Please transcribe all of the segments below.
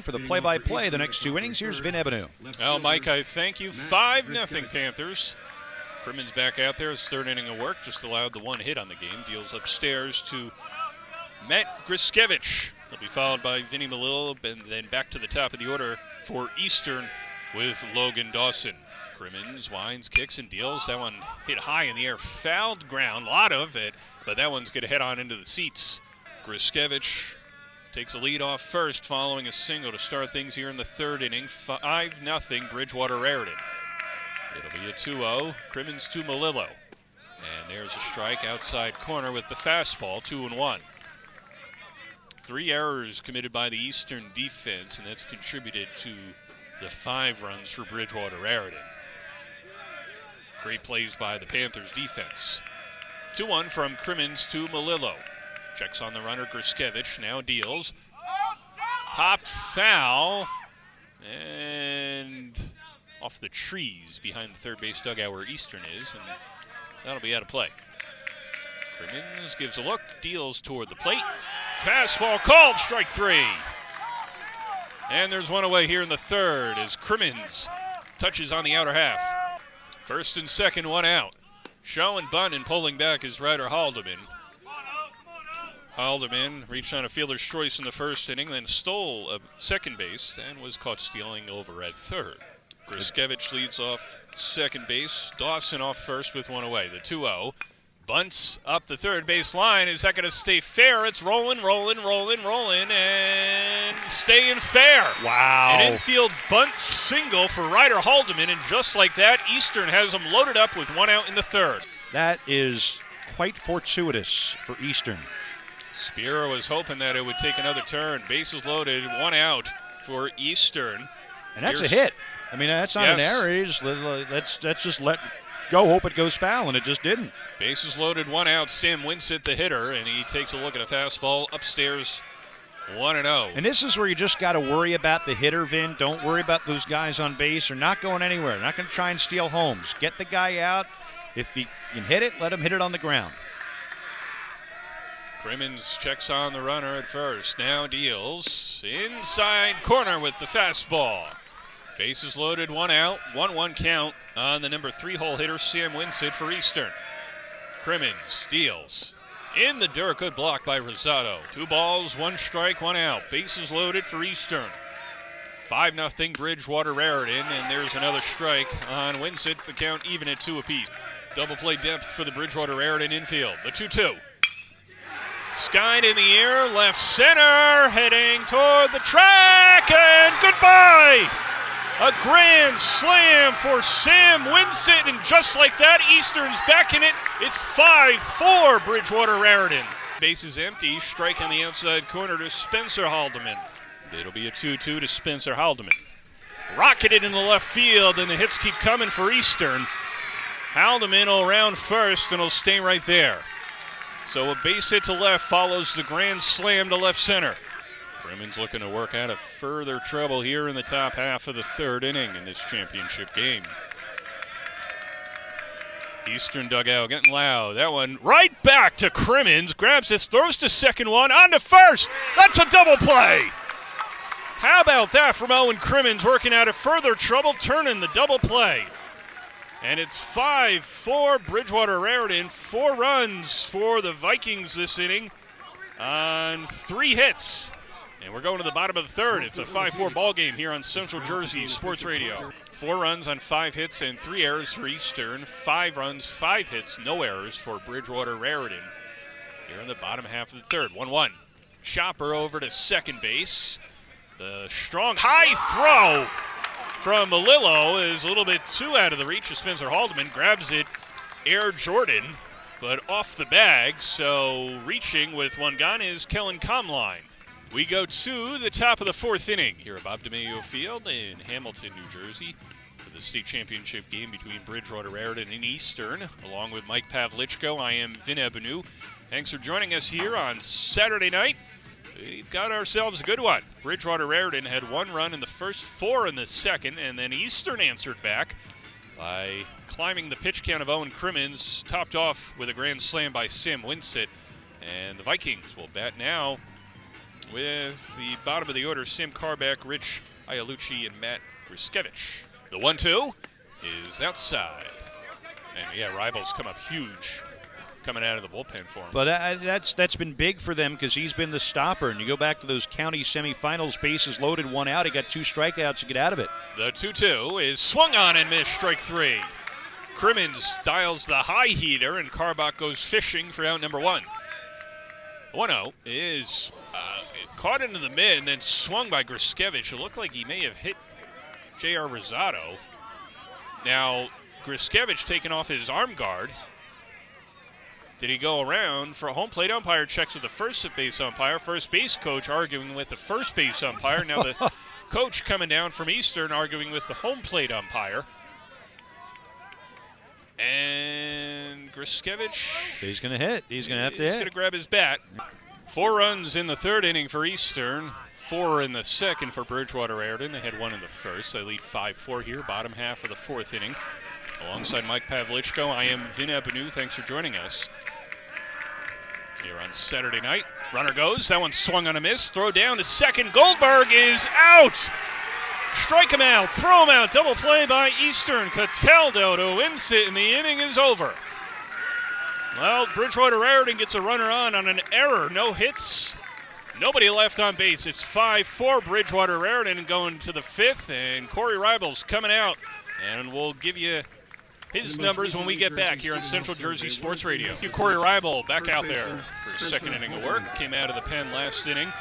For the play-by-play, the next two innings, here's Vin Ebenu. Well, Mike, I thank you. 5-0 Panthers. Crimmins back out there. His third inning of work just allowed the one hit on the game. Deals upstairs to Matt Griskevich. He'll be followed by Vinny Malillo, and then back to the top of the order for Eastern with Logan Dawson. Crimmins winds, kicks, and deals. That one hit high in the air, fouled ground, a lot of it, but that one's going to head on into the seats. Griskevich takes a lead off first following a single to start things here in the third inning. 5-0 Bridgewater-Raritan. It'll be a 2-0. Crimmins to Malillo. And there's a strike outside corner with the fastball, 2-1. 3 errors committed by the Eastern defense, and that's contributed to the 5 runs for Bridgewater-Raritan. Great plays by the Panthers defense. 2-1 from Crimmins to Malillo. Checks on the runner, Griskevich now deals. Popped foul, and off the trees behind the third base dugout where Eastern is, and that'll be out of play. Crimmins gives a look, deals toward the plate. Fastball called, strike 3. And there's one away here in the third as Crimmins touches on the outer half. First and second, one out. Shaw and Bunton pulling back is Ryder Haldeman. Haldeman reached on a fielder's choice in the first inning, then stole a second base and was caught stealing over at third. Griskevich leads off second base. Dawson off first with one away. The 2-0. Bunts up the third base line. Is that going to stay fair? It's rolling, and staying fair. Wow. An infield bunt single for Ryder Haldeman, and just like that, Eastern has them loaded up with one out in the third. That is quite fortuitous for Eastern. Spira was hoping that it would take another turn. Bases loaded, one out for Eastern. And that's a hit. I mean, that's not an error. Let's just let go, hope it goes foul, and it just didn't. Bases loaded, one out. Sam Winsett, the hitter, and he takes a look at a fastball upstairs, 1-0. And this is where you just got to worry about the hitter, Vin. Don't worry about those guys on base. They're not going anywhere. They're not going to try and steal homes. Get the guy out. If he can hit it, let him hit it on the ground. Crimmins checks on the runner at first. Now deals inside corner with the fastball. Bases loaded, one out. 1-1 count on the number 3-hole hitter, Sam Winsett for Eastern. Crimmins deals in the dirt. Good block by Rosado. 2 balls, 1 strike, 1 out. Bases loaded for Eastern. 5-0 Bridgewater-Raritan, and there's another strike on Winsett. The count even at 2 apiece. Double play depth for the Bridgewater-Raritan infield. The 2-2. Skied in the air, left center, heading toward the track, and goodbye! A grand slam for Sam Winsett, and just like that, Eastern's back in it. It's 5-4 Bridgewater-Raritan. Base is empty, strike on the outside corner to Spencer Haldeman. It'll be a 2-2 to Spencer Haldeman. Rocketed in the left field, and the hits keep coming for Eastern. Haldeman will round first, and will stay right there. So a base hit to left follows the grand slam to left center. Crimmins looking to work out of further trouble here in the top half of the third inning in this championship game. Eastern dugout getting loud. That one right back to Crimmins. Grabs this, throws to second one, on to first. That's a double play. How about that from Owen Crimmins, working out of further trouble, turning the double play. And it's 5-4 Bridgewater-Raritan. 4 runs for the Vikings this inning on 3 hits. And we're going to the bottom of the third. It's a 5-4 ball game here on Central Jersey Sports Radio. 4 runs on 5 hits and 3 errors for Eastern. 5 runs, 5 hits, no errors for Bridgewater-Raritan. Here in the bottom half of the third. 1-1. Chopper over to second base. The strong high throw from Malillo is a little bit too out of the reach of Spencer Haldeman. Grabs it, Air Jordan, but off the bag. So reaching with one gone is Kellen Comline. We go to the top of the 4th inning here at Bob DeMaio Field in Hamilton, New Jersey, for the state championship game between Bridgewater-Raritan and Eastern. Along with Mike Pavlichko, I am Vin Ebenu. Thanks for joining us here on Saturday night. We've got ourselves a good one. Bridgewater-Raritan had 1 run in the first, 4 in the second, and then Eastern answered back by climbing the pitch count of Owen Crimmins, topped off with a grand slam by Sam Winsett. And the Vikings will bat now with the bottom of the order, Sam Carback, Rich Iolucci, and Matt Griskevich. The 1-2 is outside. And yeah, Rivals come up huge coming out of the bullpen for him. But that's been big for them because he's been the stopper. And you go back to those county semifinals, bases loaded, 1 out. He got 2 strikeouts to get out of it. The 2-2 is swung on and missed, strike 3. Crimmins dials the high heater, and Carbach goes fishing for out number 1. 1-0 is caught into the mid and then swung by Griskevich. It looked like he may have hit J.R. Rosado. Now, Griskevich taking off his arm guard. Did he go around for a home plate umpire? Checks with the first base umpire. First base coach arguing with the first base umpire. Now the coach coming down from Eastern arguing with the home plate umpire. And Griskevich. He's going to hit. He's going to have to hit. He's going to grab his bat. 4 runs in the 3rd inning for Eastern. 4 in the 2nd for Bridgewater-Raritan. They had 1 in the 1st. They lead 5-4 here, bottom half of the 4th inning. Alongside Mike Pavlichko, I am Vin Abinu. Thanks for joining us here on Saturday night. Runner goes. That one swung on a miss. Throw down to second. Goldberg is out. Strike him out, throw him out, double play by Eastern. Cataldo to wins it, and the inning is over. Well, Bridgewater-Raritan gets a runner on an error. No hits, nobody left on base. It's 5-4 Bridgewater-Raritan going to the 5th, and Corey Rivals coming out. And we'll give you his numbers when we get back here on Central Jersey Sports Radio. Corey Ribal back out there for his 2nd inning of work. Came out of the pen last inning.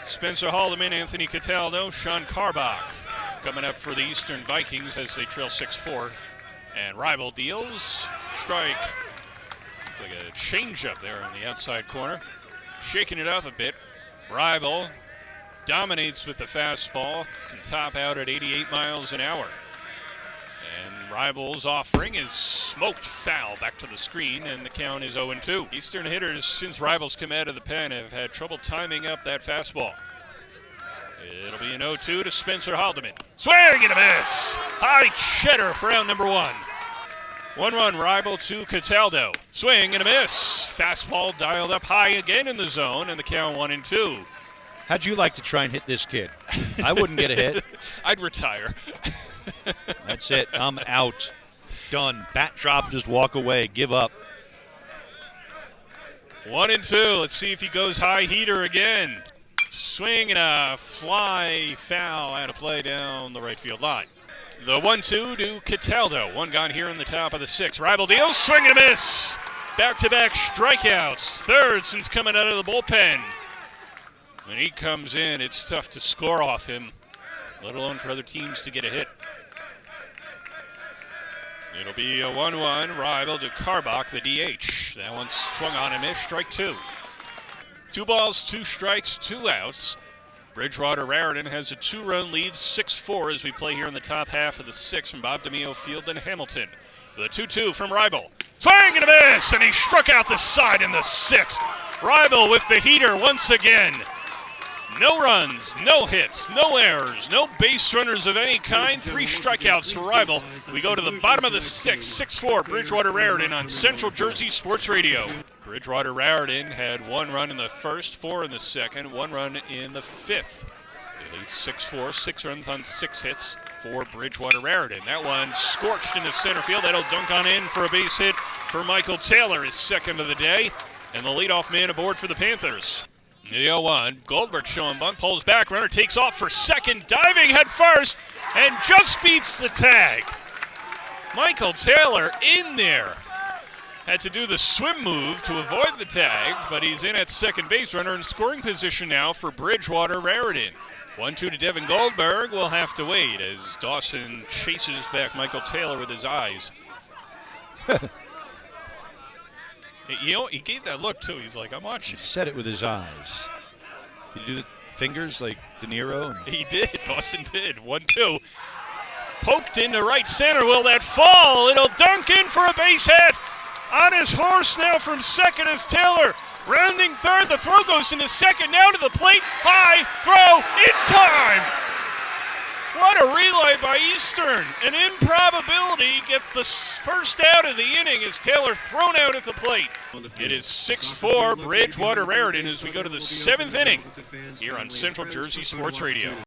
Spencer Haldeman, Anthony Cataldo, Sean Carbach coming up for the Eastern Vikings as they trail 6-4. And Ribal deals. Strike. Looks like a changeup there on the outside corner. Shaking it up a bit. Ribal dominates with the fastball. Can top out at 88 miles an hour. And Rival's offering is smoked foul back to the screen, and the count is 0-2. Eastern hitters, since Rivals come out of the pen, have had trouble timing up that fastball. It'll be an 0-2 to Spencer Haldeman. Swing and a miss! High cheddar for out number 1. 1 run, Rival to Cataldo. Swing and a miss. Fastball dialed up high again in the zone, and the count 1-2. How'd you like to try and hit this kid? I wouldn't get a hit. I'd retire. That's it. I'm out. Done. Bat drop, just walk away. Give up. 1-2. Let's see if he goes high heater again. Swing and a fly foul out of play down the right field line. The 1-2 to Cataldo. 1 gone here in the top of the 6th. Rival deals. Swing and a miss. Back-to-back strikeouts. 3rd since coming out of the bullpen. When he comes in, it's tough to score off him, let alone for other teams to get a hit. It'll be a 1-1, Rival to Carbach, the DH. That one swung on and missed, strike 2. 2 balls, 2 strikes, 2 outs. Bridgewater-Raritan has a 2-run lead, 6-4 as we play here in the top half of the 6th from Bob DeMeo Field in Hamilton. The 2-2 from Rival. Swing and a miss, and he struck out the side in the 6th. Rival with the heater once again. No runs, no hits, no errors, no base runners of any kind. 3 strikeouts for Rival. We go to the bottom of the 6th, 6-4 Bridgewater-Raritan on Central Jersey Sports Radio. Bridgewater-Raritan had 1 run in the 1st, 4 in the 2nd, 1 run in the 5th. They lead 6-4, 6 runs on 6 hits for Bridgewater-Raritan. That one scorched into center field. That'll dunk on in for a base hit for Michael Taylor, his 2nd of the day, and the leadoff man aboard for the Panthers. The 0-1, Goldberg showing bunt, pulls back, runner takes off for 2nd, diving head first, and just beats the tag. Michael Taylor in there. Had to do the swim move to avoid the tag, but he's in at 2nd base, runner in scoring position now for Bridgewater-Raritan. 1-2 to Devin Goldberg. We'll have to wait as Dawson chases back Michael Taylor with his eyes. You know, he gave that look, too. He's like, I'm watching. He said it with his eyes. Did he do the fingers like De Niro? He did. Dawson did. 1-2. Poked into right center. Will that fall? It'll dunk in for a base hit. On his horse now from 2nd is Taylor. Rounding 3rd. The throw goes into 2nd. Now to the plate. High throw in time. What a relay by Eastern. An improbability gets the first out of the inning as Taylor thrown out at the plate. It is 6-4 Bridgewater-Raritan as we go to the 7th inning here on Central Jersey Sports Radio.